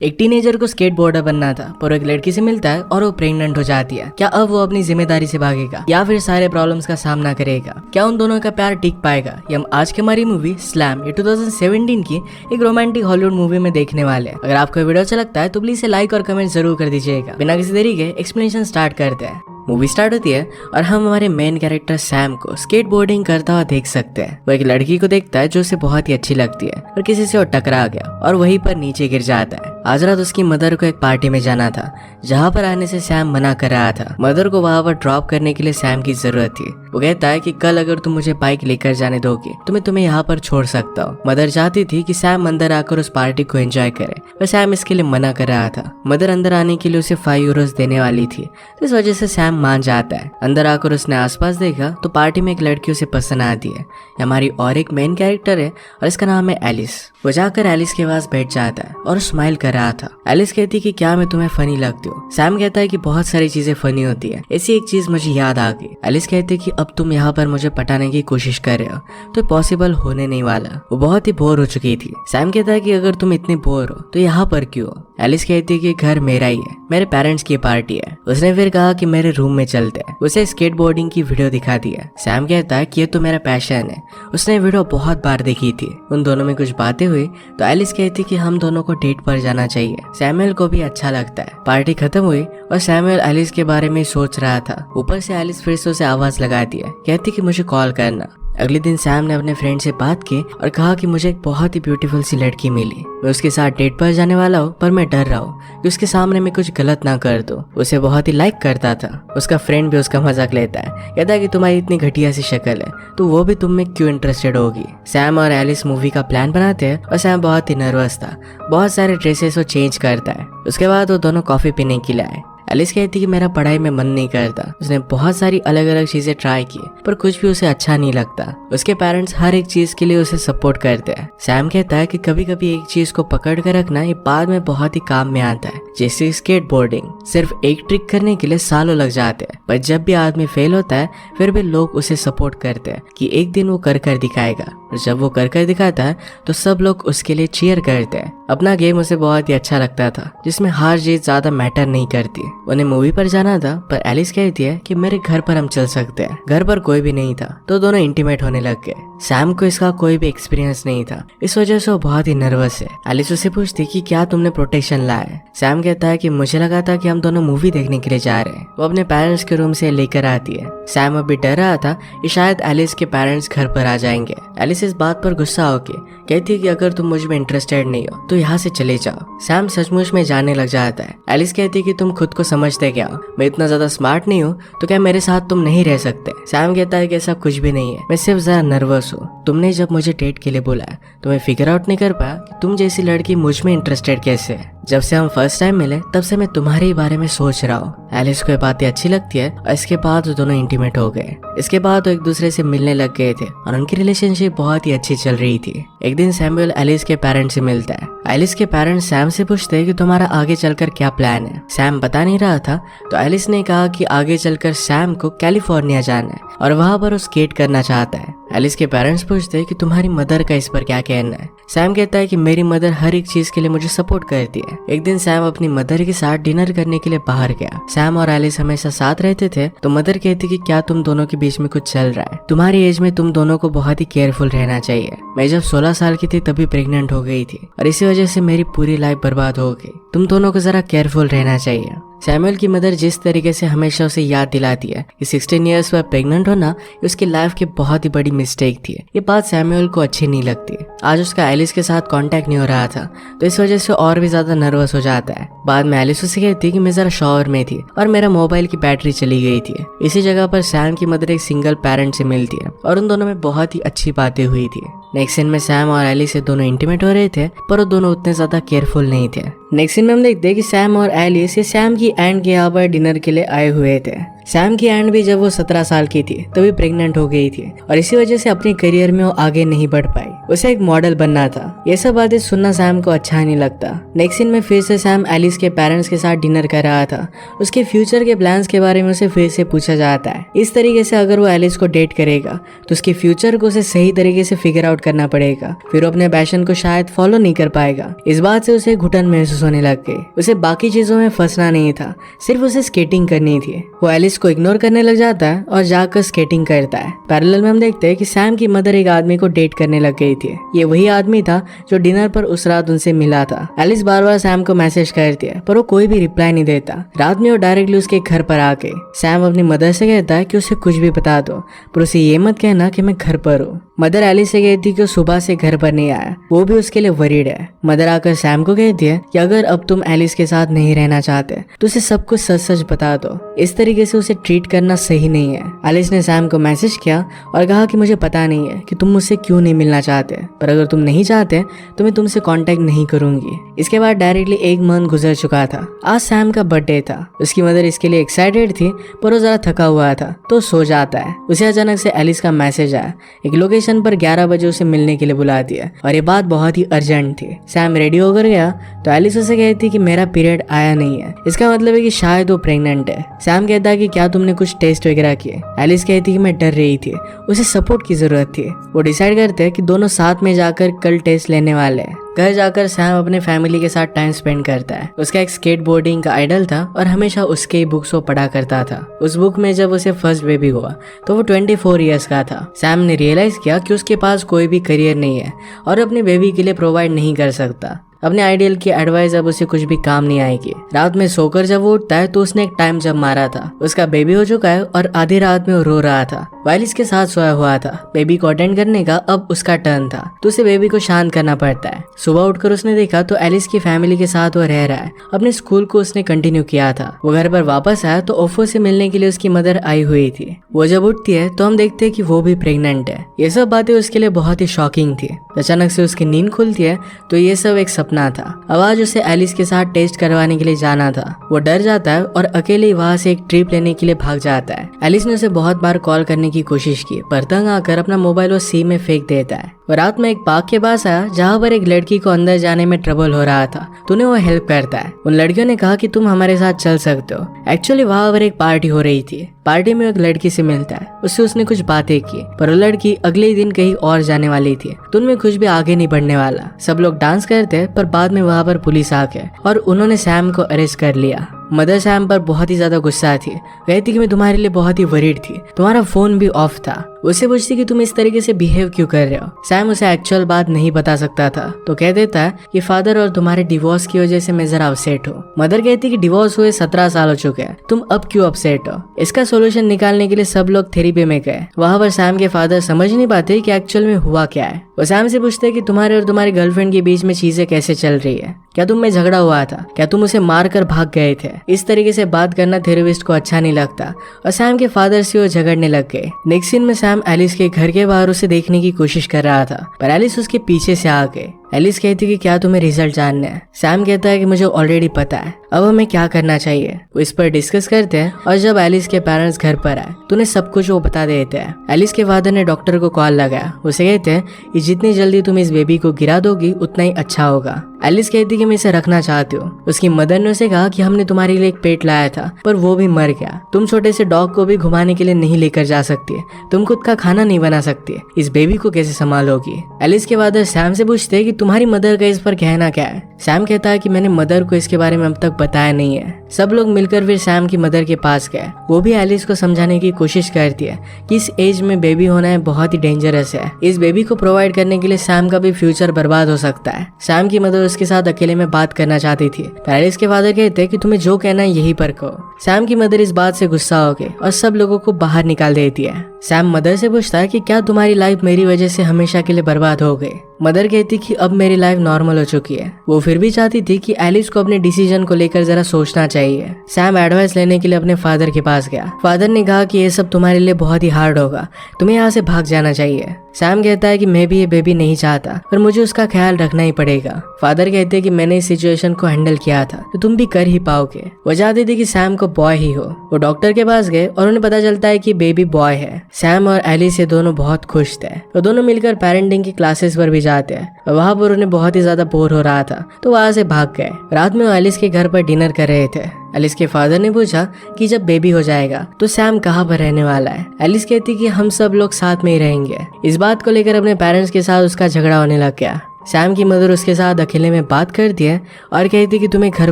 एक टीनेजर को स्केटबोर्डर बनना था, पर वो एक लड़की से मिलता है और वो प्रेग्नेंट हो जाती है। क्या अब वो अपनी जिम्मेदारी से भागेगा या फिर सारे प्रॉब्लम्स का सामना करेगा? क्या उन दोनों का प्यार टिक पाएगा? ये हम आज की हमारी मूवी स्लैम, ये 2017 की एक रोमांटिक हॉलीवुड मूवी में देखने वाले हैं। अगर आपको वीडियो अच्छा लगता है तो प्लीज लाइक और कमेंट जरूर कर दीजिएगा। बिना किसी देरी के एक्सप्लेनेशन स्टार्ट करते हैं। मूवी स्टार्ट होती है और हम हमारे मेन कैरेक्टर सैम को स्केटबोर्डिंग करता हुआ देख सकते हैं। वो एक लड़की को देखता है जो उसे बहुत ही अच्छी लगती है और किसी से वो टकरा गया और वहीं पर नीचे गिर जाता है। आज रात उसकी मदर को एक पार्टी में जाना था जहाँ पर आने से सैम मना कर रहा था। मदर को वहाँ पर ड्रॉप करने के लिए सैम की जरूरत थी। वो कहता है कि कल अगर तुम मुझे बाइक लेकर जाने दोगे तो मैं तुम्हें यहाँ पर छोड़ सकता हूँ। मदर चाहती थी कि सैम अंदर आकर उस पार्टी को एंजॉय करे, पर सैम इसके लिए मना कर रहा था। मदर अंदर आने के लिए उसे 5 यूरोस देने वाली थी, तो इस वजह से सैम मान जाता है। अंदर आकर उसने आसपास देखा तो पार्टी में एक लड़की उसे पसंद आती है। हमारी और एक मेन कैरेक्टर है और इसका नाम है एलिस। वो जाकर एलिस के पास बैठ जाता है और स्माइल कर रहा था। एलिस कहती है कि क्या मैं तुम्हें फनी लगती हूँ? सैम कहता है कि बहुत सारी चीजें फनी होती है, ऐसी एक चीज मुझे याद आ गई। एलिस कहती है कि अब तुम यहाँ पर मुझे पटाने की कोशिश कर रहे हो तो पॉसिबल होने नहीं वाला। वो बहुत ही बोर हो चुकी थी। सैम कहता है कि अगर तुम इतनी बोर हो तो यहाँ पर क्यों हो? एलिस कहती है कि घर मेरा ही है, मेरे पेरेंट्स की पार्टी है। उसने फिर कहा कि मेरे रूम में चलते हैं। उसे स्केटबोर्डिंग की वीडियो दिखा दिया। सैम कहता है कि ये तो मेरा पैशन है। उसने वीडियो बहुत बार देखी थी। उन दोनों में कुछ बातें हुई तो एलिस कहती कि हम दोनों को डेट पर जाना चाहिए। सैमुअल को भी अच्छा लगता है। पार्टी खत्म हुई और सैमुअल एलिस के बारे में सोच रहा था। ऊपर से एलिस फिर से उसे आवाज लगाती है, कहती कि मुझे कॉल करना। अगले दिन सैम ने अपने फ्रेंड से बात की और कहा कि मुझे एक बहुत ही ब्यूटीफुल सी लड़की मिली। मैं उसके साथ डेट पर जाने वाला हूँ, पर मैं डर रहा हूँ कि उसके सामने मैं कुछ गलत ना कर दूं। उसे बहुत ही लाइक करता था। उसका फ्रेंड भी उसका मजाक लेता है, कहता है कि तुम्हारी इतनी घटिया सी शक्ल है तो वो भी तुम में क्यों इंटरेस्टेड होगी। सैम और एलिस मूवी का प्लान बनाते हैं और सैम बहुत ही नर्वस था। बहुत सारे ड्रेसेस वो चेंज करता है। उसके बाद वो दोनों कॉफी पीने के लिए आए। एलिस कहती कि मेरा पढ़ाई में मन नहीं करता। उसने बहुत सारी अलग अलग चीजें ट्राई की पर कुछ भी उसे अच्छा नहीं लगता। उसके पेरेंट्स हर एक चीज के लिए उसे सपोर्ट करते हैं। सैम कहता है कि कभी कभी एक चीज को पकड़ कर रखना ये बाद में बहुत ही काम में आता है, जैसे स्केटबोर्डिंग। सिर्फ एक ट्रिक करने के लिए सालों लग जाते हैं, पर जब भी आदमी फेल होता है फिर भी लोग उसे सपोर्ट करते हैं कि एक दिन वो कर दिखाएगा। और जब वो कर दिखाता है तो सब लोग उसके लिए चीयर करते हैं। अपना गेम उसे बहुत ही अच्छा लगता था, जिसमें हार जीत ज्यादा मैटर नहीं करती। उन्हें मूवी पर जाना था, पर एलिस कहती है कि मेरे घर पर हम चल सकते हैं। घर पर कोई भी नहीं था तो दोनों इंटीमेट होने लग गए। सैम को इसका कोई भी एक्सपीरियंस नहीं था, इस वजह से वो बहुत ही नर्वस है। एलिस उसे पूछती कि क्या तुमने प्रोटेक्शन लाया है? सैम कहता है कि मुझे लगा था कि हम दोनों मूवी देखने के लिए जा रहे हैं। वो अपने पेरेंट्स के रूम से लेकर आती है। सैम अभी डर रहा था कि शायद एलिस के पेरेंट्स घर पर आ जाएंगे। एलिस इस बात पर गुस्सा होके कहती है कि अगर तुम मुझ में इंटरेस्टेड नहीं हो तो यहाँ से चले जाओ। सैम सचमुच में जाने लग जाता है। एलिस कहती है कि तुम खुद को समझते क्या हो? मैं इतना ज्यादा स्मार्ट नहीं हूँ तो क्या मेरे साथ तुम नहीं रह सकते? सैम कहता है कि ऐसा कुछ भी नहीं है, मैं सिर्फ जरा नर्वस हूँ। तुमने जब मुझे डेट के लिए बुलाया तो मैं फिगर आउट नहीं कर पाया कि तुम जैसी लड़की मुझ में इंटरेस्टेड कैसे है। जब से हम फर्स्ट टाइम मिले तब से मैं तुम्हारे ही बारे में सोच रहा हूँ। एलिस को ये बातें अच्छी लगती है और इसके बाद वो दोनों इंटीमेट हो गए। इसके बाद वो एक दूसरे से मिलने लग गए थे और उनकी रिलेशनशिप बहुत ही अच्छी चल रही थी। एक दिन सैमुअल एलिस के पेरेंट्स से मिलता है। एलिस के पेरेंट्स सैम से पूछते हैं कि तुम्हारा आगे चलकर क्या प्लान है। सैम बता नहीं रहा था तो एलिस ने कहा कि आगे चलकर सैम को कैलिफोर्निया जाना है और वहां पर वो स्केट करना चाहता है। एलिस के पेरेंट्स पूछते हैं कि तुम्हारी मदर का इस पर क्या कहना है। सैम कहता है कि मेरी मदर हर एक चीज के लिए मुझे सपोर्ट करती है। एक दिन सैम अपनी मदर के साथ डिनर करने के लिए बाहर गया। सैम और एलिस हमेशा साथ रहते थे तो मदर कहती कि क्या तुम दोनों के बीच में कुछ चल रहा है? तुम्हारी एज में तुम दोनों को बहुत ही केयरफुल रहना चाहिए। मैं जब 16 साल की थी तभी प्रेग्नेंट हो गई थी और इसी वजह से मेरी पूरी लाइफ बर्बाद हो गई। तुम दोनों को जरा केयरफुल रहना चाहिए। सैमुअल की मदर जिस तरीके से हमेशा उसे याद दिलाती है कि 16 इयर्स पर प्रेग्नेंट होना उसकी लाइफ की बहुत ही बड़ी मिस्टेक थी, ये बात सैमुअल को अच्छी नहीं लगती। आज उसका एलिस के साथ कांटेक्ट नहीं हो रहा था तो इस वजह से और भी ज्यादा नर्वस हो जाता है। बाद में एलिस उसे कहती है कि मैं जरा शॉवर में थी और मेरा मोबाइल की बैटरी चली गई थी। इसी जगह पर सैम की मदर एक सिंगल पेरेंट से मिलती है और उन दोनों में बहुत ही अच्छी बातें हुई थी। नेक्स्ट सीन में सैम और एलिस से दोनों इंटीमेट हो रहे थे, पर वो दोनों उतने ज्यादा केयरफुल नहीं थे। नेक्स्ट सीन में हम देखते हैं कि सैम और एलिस सैम की एंड के यहाँ पर डिनर के लिए आए हुए थे। सैम की एंड भी जब वो 17 साल की थी तभी प्रेग्नेंट हो गई थी और इसी वजह से अपने करियर में वो आगे नहीं बढ़ पाई। उसे एक मॉडल बनना था। ये सब बातें सुनना सैम को अच्छा नहीं लगता। नेक्स्ट सीन में फिर से सैम एलिस के पेरेंट्स के साथ डिनर कर रहा था। उसके फ्यूचर के प्लान्स के बारे में उसे फिर से पूछा जाता है। इस तरीके से अगर वो एलिस को डेट करेगा तो उसके फ्यूचर को उसे सही तरीके से फिगर आउट करना पड़ेगा, फिर वो अपने पैशन को शायद फॉलो नहीं कर पाएगा। इस बात से उसे घुटन महसूस होने लग गई। उसे बाकी चीजों में फंसना नहीं था, सिर्फ उसे स्केटिंग करनी थी। वो एलिस को इग्नोर करने लग जाता है और जाकर स्केटिंग करता है। पैरेलल में हम देखते हैं कि सैम की मदर एक आदमी को डेट करने लग गई थी। ये वही आदमी था जो डिनर पर उस रात उनसे मिला था। एलिस बार बार सैम को मैसेज करती है पर वो कोई भी रिप्लाई नहीं देता। रात में वो डायरेक्टली उसके घर पर आके सैम अपनी मदर से कहता है कि उसे कुछ भी बता दो पर उसे ये मत कहना कि मैं घर पर हूँ। मदर एलिस से कहती कि वो सुबह से घर पर नहीं आया, वो भी उसके लिए वरीड है। मदर आकर सैम को कहती है कि अगर अब तुम एलिस के साथ नहीं रहना चाहते तो उसे सब कुछ सच सच बता दो। इस तरीके से उसे ट्रीट करना सही नहीं है। एलिस ने सैम को मैसेज किया और कहा कि मुझे पता नहीं है कि तुम मुझसे क्यों नहीं मिलना चाहते, पर अगर तुम नहीं चाहते तो मैं तुमसे कांटेक्ट नहीं करूंगी। इसके बाद डायरेक्टली एक मंथ गुजर चुका था। आज सैम का बर्थडे था। उसकी मदर इसके लिए एक्साइटेड थी पर वो जरा थका हुआ था तो सो जाता है। उसे अचानक से एलिस का मैसेज आया। एक लोकेशन पर 11 बजे उसे मिलने के लिए बुला दिया और ये बात बहुत ही अर्जेंट थी। सैम रेडी होकर गया तो एलिस उसे कहती कि मेरा पीरियड आया नहीं है, इसका मतलब है कि शायद वो प्रेग्नेंट है। सैम कहता है कि क्या तुमने कुछ टेस्ट वगैरह किए? एलिस कहती कि मैं डर रही थी, उसे सपोर्ट की जरूरत थी। वो डिसाइड करते हैं कि दोनों साथ में जाकर कल टेस्ट लेने वाले हैं। घर जाकर सैम अपने फैमिली के साथ टाइम स्पेंड करता है। उसका एक स्केटबोर्डिंग का आइडल था और हमेशा उसके ही बुक्स वो पढ़ा करता था। उस बुक में जब उसे फर्स्ट बेबी हुआ तो वो 24 इयर्स का था। सैम ने रियलाइज किया कि उसके पास कोई भी करियर नहीं है और अपने बेबी के लिए प्रोवाइड नहीं कर सकता। अपने आइडियल की एडवाइस अब उसे कुछ भी काम नहीं आएगी। रात में सोकर जब वो उठता है तो उसने एक टाइम जब मारा था। उसका बेबी हो चुका है और आधी रात में वो रो रहा था। वाइलिस के साथ सोया हुआ था। बेबी को अटेंड करने का अब उसका टर्न था तो उसे बेबी को शांत करना पड़ता है। सुबह उठकर उसने देखा तो एलिस की फैमिली के साथ वो रह रहा है। अपने स्कूल को उसने कंटिन्यू किया था। वो घर पर वापस आया तो ओफो से मिलने के लिए उसकी मदर आई हुई थी। वो जब उठती है तो हम देखते हैं कि वो भी प्रेग्नेंट है। ये सब बातें उसके लिए बहुत ही शॉकिंग थी। अचानक से उसकी नींद खुलती है तो ये सब एक सपना था। अब आज उसे एलिस के साथ टेस्ट करवाने के लिए जाना था। वो डर जाता है और अकेले वहाँ से एक ट्रिप लेने के लिए भाग जाता है। एलिस ने उसे बहुत बार कॉल करने की कोशिश की पर तंग आकर अपना मोबाइल वो सी में फेंक देता है। वो रात में एक पार्क के पास आया जहाँ पर एक लड़की को अंदर जाने में ट्रबल हो रहा था तो उन्हें वो हेल्प करता है। उन लड़कियों ने कहा कि तुम हमारे साथ चल सकते हो। एक्चुअली वहाँ पर एक पार्टी हो रही थी। पार्टी में एक लड़की से मिलता है। उससे उसने कुछ बातें की पर वो लड़की अगले ही दिन कहीं और जाने वाली थी तो उनमें कुछ भी आगे नहीं बढ़ने वाला। सब लोग डांस करते पर बाद में वहाँ पर पुलिस आ गए और उन्होंने सैम को अरेस्ट कर लिया। मदर सैम पर बहुत ही ज्यादा गुस्सा थी। कहती कि मैं तुम्हारे लिए बहुत ही वरीड थी, तुम्हारा फोन भी ऑफ था। उसे पूछती कि तुम इस तरीके से बिहेव क्यों कर रहे हो। सैम उसे एक्चुअल बात नहीं बता सकता था तो कह देता है कि फादर और तुम्हारे डिवोर्स की वजह से मैं जरा अपसेट हूँ। मदर कहती कि डिवोर्स हुए 17 साल हो चुके हैं, तुम अब क्यों अपसेट हो। इसका सोल्यूशन निकालने के लिए सब लोग थेरेपी में गए। वहाँ पर सैम के फादर समझ नहीं पाते कि एक्चुअल में हुआ क्या है। वो सैम से पूछते कि तुम्हारे और तुम्हारी गर्लफ्रेंड के बीच में चीजें कैसे चल रही है, क्या तुम में झगड़ा हुआ था, क्या तुम उसे मार कर भाग गए थे। इस तरीके से बात करना थेरेपिस्ट को अच्छा नहीं लगता और सैम के फादर से वो झगड़ने लग गए। नेक्स्ट सीन में सैम एलिस के घर के बाहर उसे देखने की कोशिश कर रहा था पर एलिस उसके पीछे से आ गए। एलिस कहती कि क्या तुम्हें रिजल्ट जानना है। सैम कहता है कि मुझे ऑलरेडी पता है, अब हमें क्या करना चाहिए। वो इस पर डिस्कस करते हैं और जब एलिस के पेरेंट्स घर पर आए तो उन्हें सब कुछ वो बता देते हैं। एलिस के फादर ने डॉक्टर को कॉल लगाया। उसे कहते हैं कि जितनी जल्दी तुम इस बेबी को गिरा दोगी उतना ही अच्छा होगा। एलिस कहती कि मैं इसे रखना चाहती हूँ। उसकी मदर ने उसे कहा कि हमने तुम्हारे लिए एक पेट लाया था पर वो भी मर गया। तुम छोटे से डॉग को भी घुमाने के लिए नहीं लेकर जा सकती, तुम खुद का खाना नहीं बना सकती, इस बेबी को कैसे संभालोगी। एलिस के फादर सैम से पूछते कि तुम्हारी मदर का इस पर कहना क्या है। सैम कहता है कि मैंने मदर को इसके बारे में अब तक बताया नहीं है। सब लोग मिलकर फिर सैम की मदर के पास गए। वो भी एलिस को समझाने की कोशिश करती है कि इस एज में बेबी होना है बहुत ही डेंजरस है। इस बेबी को प्रोवाइड करने के लिए सैम का भी फ्यूचर बर्बाद हो सकता है। सैम की मदर उसके साथ अकेले में बात करना चाहती थी पर एलिस के फादर कहते कि तुम्हें जो कहना है यही पर कहो। सैम की मदर इस बात से गुस्सा हो गई और सब लोगों को बाहर निकाल देती है। सैम मदर से पूछता है कि क्या तुम्हारी लाइफ मेरी वजह से हमेशा के लिए बर्बाद हो गई। मदर कहती कि अब मेरी लाइफ नॉर्मल हो चुकी है। वो फिर भी चाहती थी कि एलिस को अपने डिसीजन को लेकर जरा सोचना चाहिए। चाहिए। सैम एडवाइस लेने के लिए अपने फादर के पास गया। फादर ने कहा कि ये सब तुम्हारे लिए बहुत ही हार्ड होगा, तुम्हें यहाँ से भाग जाना चाहिए। सैम कहता है कि मैं भी ये बेबी नहीं चाहता, पर मुझे उसका ख्याल रखना ही पड़ेगा। फादर कहते हैं कि मैंने इस सिचुएशन को हैंडल किया था, तो तुम भी कर ही पाओगे। वो चाहती थी कि सैम को बॉय ही हो। वो डॉक्टर के पास गए और उन्हें पता चलता है कि बेबी बॉय है। सैम और एलिस ये दोनों बहुत खुश थे। वो दोनों मिलकर पेरेंटिंग की क्लासेस पर भी जाते हैं। वहाँ पर उन्हें बहुत ही ज्यादा बोर हो रहा था, तो वहाँ से भाग गए। रात में वो एलिस के घर पर डिनर कर रहे थे। एलिस के फादर ने पूछा कि जब बेबी हो जाएगा तो सैम कहाँ पर रहने वाला है। एलिस कहती कि हम सब लोग साथ में ही रहेंगे। इस बात को लेकर अपने पेरेंट्स के साथ उसका झगड़ा होने लग गया। सैम की मदर उसके साथ अकेले में बात करती है और कहती कि तुम्हें घर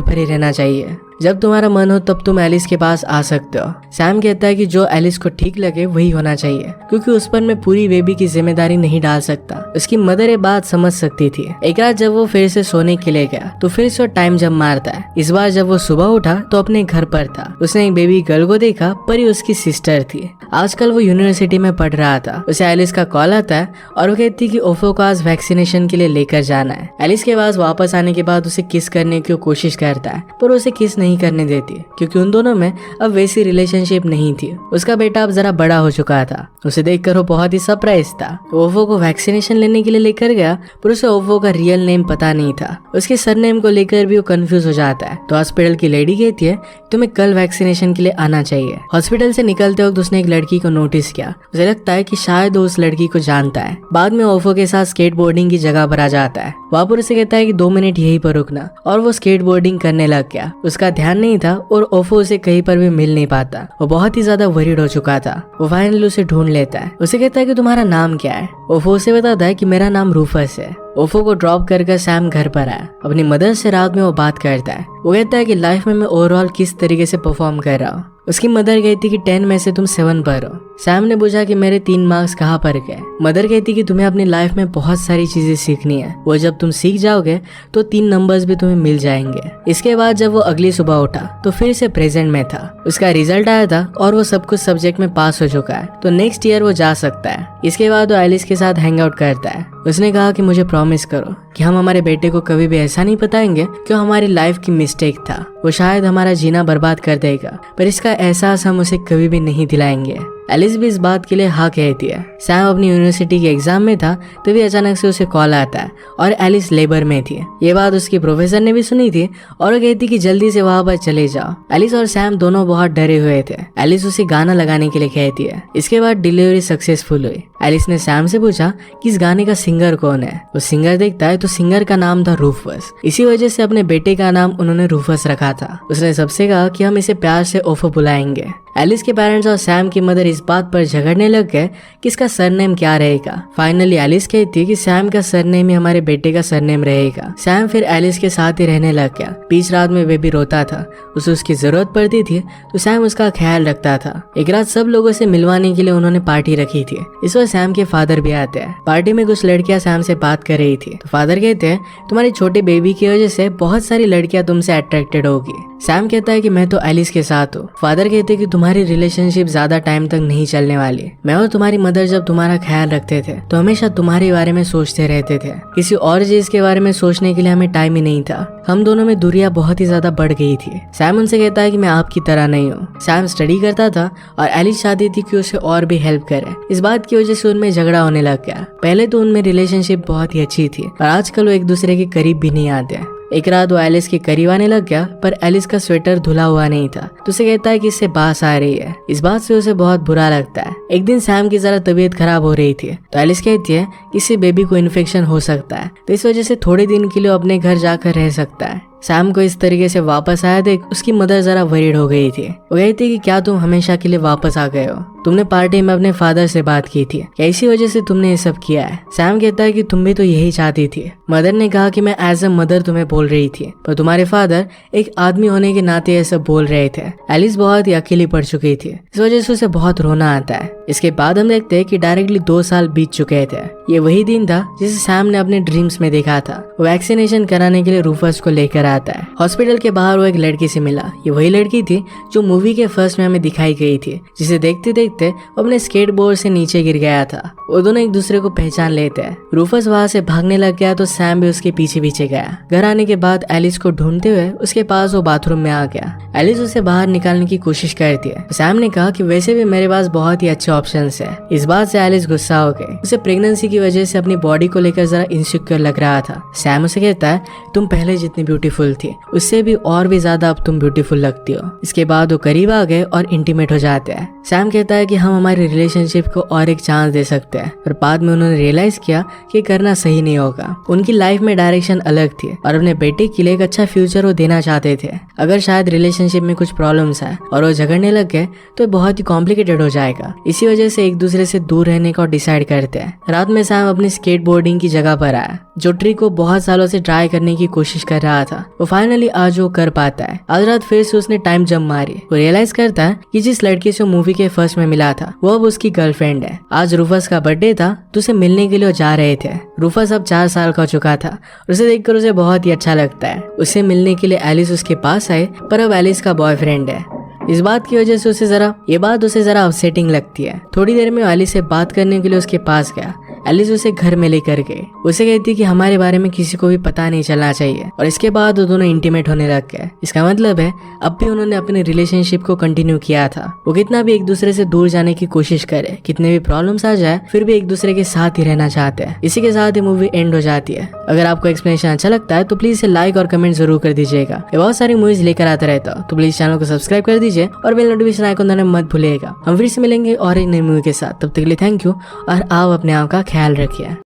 पर ही रहना चाहिए, जब तुम्हारा मन हो तब तुम एलिस के पास आ सकते हो। सैम कहता है कि जो एलिस को ठीक लगे वही होना चाहिए, क्योंकि उस पर मैं पूरी बेबी की जिम्मेदारी नहीं डाल सकता। उसकी मदर ये बात समझ सकती थी। एक रात जब वो फिर से सोने के लिए गया तो फिर से टाइम जब मारता है। इस बार जब वो सुबह उठा तो अपने घर पर था। उसने एक बेबी गर्ल को देखा, पर ये उसकी सिस्टर थी। आजकल वो यूनिवर्सिटी में पढ़ रहा था। उसे एलिस का कॉल आता है और वो कहती कि ओफो को आज वैक्सीनेशन के लिए लेकर जाना है। एलिस के पास वापस आने के बाद उसे किस करने की कोशिश करता है, पर उसे किस नहीं करने देती, क्योंकि उन दोनों में अब वैसी रिलेशनशिप नहीं थी। उसका बेटा अब जरा बड़ा हो चुका था। उसे देखकर वो बहुत ही सरप्राइज था। ओफो को वैक्सीनेशन लेने के लिए लेकर गया, पर उसे ओफो का रियल नेम पता नहीं था। उसके सरनेम को लेकर भी वो कंफ्यूज हो जाता है। तो हॉस्पिटल की लेडी कहती है तुम्हें कल वैक्सीनेशन के लिए आना चाहिए। हॉस्पिटल से निकलते वक्त उसने एक लड़की को नोटिस किया। उसे लगता है कि शायद वो उस लड़की को जानता है। बाद में ओफो के साथ स्केटबोर्डिंग की जगह पर आ जाता है। वहाँ पर उसे कहता है कि 2 मिनट यहीं पर रुकना, और वो स्केटबोर्डिंग करने लग गया। उसका ध्यान नहीं था और ओफो उसे कहीं पर भी मिल नहीं पाता। वो बहुत ही ज्यादा वरीड हो चुका था। वो फाइनली उसे ढूंढ लेता है। उसे कहता है कि तुम्हारा नाम क्या है। ओफो उसे बताता है कि मेरा नाम रूफस है। ओफो को ड्रॉप कर सैम घर पर आया। अपनी मदर से रात में वो बात करता है। वो कहता है कि लाइफ में मैं ओवरऑल किस तरीके से परफॉर्म कर रहा हूँ। उसकी मदर कहती कि 10 में से तुम 7 पर हो। सैम ने पूछा कि मेरे 3 मार्क्स कहाँ पर गए। मदर कहती कि तुम्हें अपनी लाइफ में बहुत सारी चीजें सीखनी है, वो जब तुम सीख जाओगे तो 3 नंबर्स भी तुम्हें मिल जाएंगे। इसके बाद जब वो अगली सुबह उठा तो फिर से प्रेजेंट में था। उसका रिजल्ट आया था और वो सब कुछ सब्जेक्ट में पास हो चुका है, तो नेक्स्ट ईयर वो जा सकता है। इसके बाद वो एलिस के साथ हैंग आउट करता है। उसने कहा कि मुझे प्रॉमिस करो कि हम हमारे बेटे को कभी भी ऐसा नहीं बताएंगे कि हमारी लाइफ की मिस्टेक था। वो शायद हमारा जीना बर्बाद कर देगा, पर इसका एहसास हम उसे कभी भी नहीं दिलाएंगे। एलिस भी इस बात के लिए हाँ कहती है। सैम अपनी यूनिवर्सिटी के एग्जाम में था, तभी अचानक से उसे कॉल आता है और एलिस लेबर में थी। ये बात उसकी प्रोफेसर ने भी सुनी थी और वो कहती कि जल्दी से वहाँ पर चले जाओ। एलिस और सैम दोनों बहुत डरे हुए थे। एलिस उसे गाना लगाने के लिए कहती है। इसके बाद डिलीवरी सक्सेसफुल हुई। एलिस ने सैम से पूछा कि इस गाने का सिंगर कौन है। वो सिंगर देखता है तो सिंगर का नाम था रूफस। इसी वजह से अपने बेटे का नाम उन्होंने रूफस रखा था। उसने सबसे कहा कि हम इसे प्यार से ओफो बुलाएंगे। एलिस के पेरेंट्स और सैम की मदर इस बात पर झगड़ने लग गए कि इसका सरनेम क्या रहेगा। फाइनली एलिस कहती है कि सैम का सरनेम ही हमारे बेटे का सरनेम रहेगा। सैम फिर एलिस के साथ ही रहने लग गया। बीच रात में बेबी रोता था, उसे उसकी जरूरत पड़ती थी तो सैम उसका ख्याल रखता था। एक रात सब लोगों से मिलवाने के लिए उन्होंने पार्टी रखी थी। इस वक्त सैम के फादर भी आते हैं। पार्टी में कुछ लड़कियां सैम से बात कर रही थी तो फादर कहते हैं तुम्हारी छोटे बेबी की वजह से बहुत सारी लड़कियां तुमसे अट्रैक्टेड होगी। सैम कहता है कि मैं तो एलिस के साथ हूँ। फादर कहते हैं कि तुम्हारी रिलेशनशिप ज्यादा टाइम तक नहीं चलने वाली। मैं और तुम्हारी मदर जब तुम्हारा ख्याल रखते थे तो हमेशा तुम्हारे बारे में सोचते रहते थे। किसी और चीज के बारे में सोचने के लिए हमें टाइम ही नहीं था। हम दोनों में दूरियां बहुत ही ज्यादा बढ़ गई थी। सैम उनसे कहता है कि मैं आपकी तरह नहीं हूँ। सैम स्टडी करता था और एलिस चाहती थी कि उसे और भी हेल्प करे। इस बात की वजह से उनमें झगड़ा होने लग गया। पहले तो उनमें रिलेशनशिप बहुत ही अच्छी थी और आजकल वो एक दूसरे के करीब भी नहीं आते। एक रात वो एलिस के करीब आने लग गया, पर एलिस का स्वेटर धुला हुआ नहीं था तो उसे कहता है कि इससे बास आ रही है। इस बात से उसे बहुत बुरा लगता है। एक दिन सैम की जरा तबीयत खराब हो रही थी तो एलिस कहती है इससे बेबी को इन्फेक्शन हो सकता है, तो इस वजह से थोड़े दिन के लिए अपने घर जाकर रह सकता है। सैम को इस तरीके से वापस आया देख उसकी मदर जरा वरीड हो गई थी। वो कहती कि क्या तुम हमेशा के लिए वापस आ गए हो? तुमने पार्टी में अपने फादर से बात की थी, क्या इसी वजह से तुमने ये सब किया है? सैम कहता है कि तुम भी तो यही चाहती थी। मदर ने कहा कि मैं एज अ मदर तुम्हें बोल रही थी, पर तुम्हारे फादर एक आदमी होने के नाते ये सब बोल रहे थे। एलिस बहुत ही अकेली पड़ चुकी थी, इस वजह से उसे बहुत रोना आता है। इसके बाद हम देखते हैं कि डायरेक्टली 2 साल बीत चुके थे। ये वही दिन था जिसे सैम ने अपने ड्रीम्स में देखा था। वो वैक्सीनेशन कराने के लिए रूफस को लेकर आता है। हॉस्पिटल के बाहर वो एक लड़की से मिला। ये वही लड़की थी जो मूवी के फर्स्ट में हमें दिखाई गई थी, जिसे देखते देखते वो अपने स्केटबोर्ड से नीचे गिर गया था। वो दोनों एक दूसरे को पहचान लेते हैं। रूफस वहां से भागने लग गया तो सैम भी उसके पीछे पीछे गया। घर आने के बाद एलिस को ढूंढते हुए उसके पास वो बाथरूम में आ गया। एलिस उसे बाहर निकालने की कोशिश करती है। सैम ने कहा कि वैसे भी मेरे पास बहुत ही अच्छे ऑप्शंस है। इस बात से एलिस गुस्सा हो गई। उसे प्रेगनेंसी की वजह से अपनी बॉडी को लेकर जरा इनसिक्योर लग रहा था। सैम उसे कहता है तुम पहले जितनी ब्यूटीफुल थी उससे भी और भी ज्यादा अब तुम ब्यूटीफुल लगती हो। इसके बाद वो करीब आ गए और इंटीमेट हो जाते हैं। सैम कहता है कि हम हमारी रिलेशनशिप को और एक चांस दे सकते हैं, पर बाद में उन्होंने रियलाइज किया कि करना सही नहीं होगा। उनकी लाइफ में डायरेक्शन अलग थी और अपने बेटे के लिए एक अच्छा फ्यूचर वो देना चाहते थे। अगर शायद रिलेशनशिप में कुछ प्रॉब्लम्स है और वो झगड़ने लग गए तो बहुत ही कॉम्प्लिकेटेड हो जाएगा। इसी वजह से एक दूसरे से दूर रहने का डिसाइड करते हैं। रात में सैम अपनी स्केटबोर्डिंग की जगह पर आया, जो ट्रिक को बहुत सालों से ट्राई करने की कोशिश कर रहा था। वो फाइनली आज वो कर पाता है। आज रात फिर से उसने टाइम जंप मारी। वो रियलाइज करता है कि जिस लड़की से मूवी के फर्स्ट में मिला था वो अब उसकी गर्लफ्रेंड है। आज रूफस का बर्थडे था तो उसे मिलने के लिए जा रहे थे। रूफस अब 4 साल का हो चुका था। उसे देखकर उसे बहुत ही अच्छा लगता है। उसे मिलने के लिए एलिस उसके पास आए, पर अब एलिस का बॉयफ्रेंड है। इस बात की वजह से ये बात उसे जरा अपसेटिंग लगती है। थोड़ी देर में एलिस से बात करने के लिए उसके पास गया। एलिस उसे घर में लेकर गई। उसे कहती कि हमारे बारे में किसी को भी पता नहीं चलना चाहिए। और इसके बाद वो दोनों इंटीमेट होने लग गए। इसका मतलब है अब भी उन्होंने अपने रिलेशनशिप को कंटिन्यू किया था। वो कितना भी एक दूसरे से दूर जाने की कोशिश करे, कितने भी प्रॉब्लम्स आ जाए, फिर भी एक दूसरे के साथ ही रहना चाहते हैं। इसी के साथ ही मूवी एंड हो जाती है। अगर आपको एक्सप्लेनेशन अच्छा लगता है तो प्लीज इसे लाइक और कमेंट जरूर कर दीजिएगा। ये बहुत सारी मूवीज लेकर आता रहता हूँ, तो प्लीज चैनल को सब्सक्राइब कर दीजिए और बेल नोटिफिकेशन आइकन दबाना मत भूलिएगा। हम फिर से मिलेंगे और एक नई मूवी के साथ। तब तक के लिए थैंक यू और आप अपने आप का ख्याल रखिए।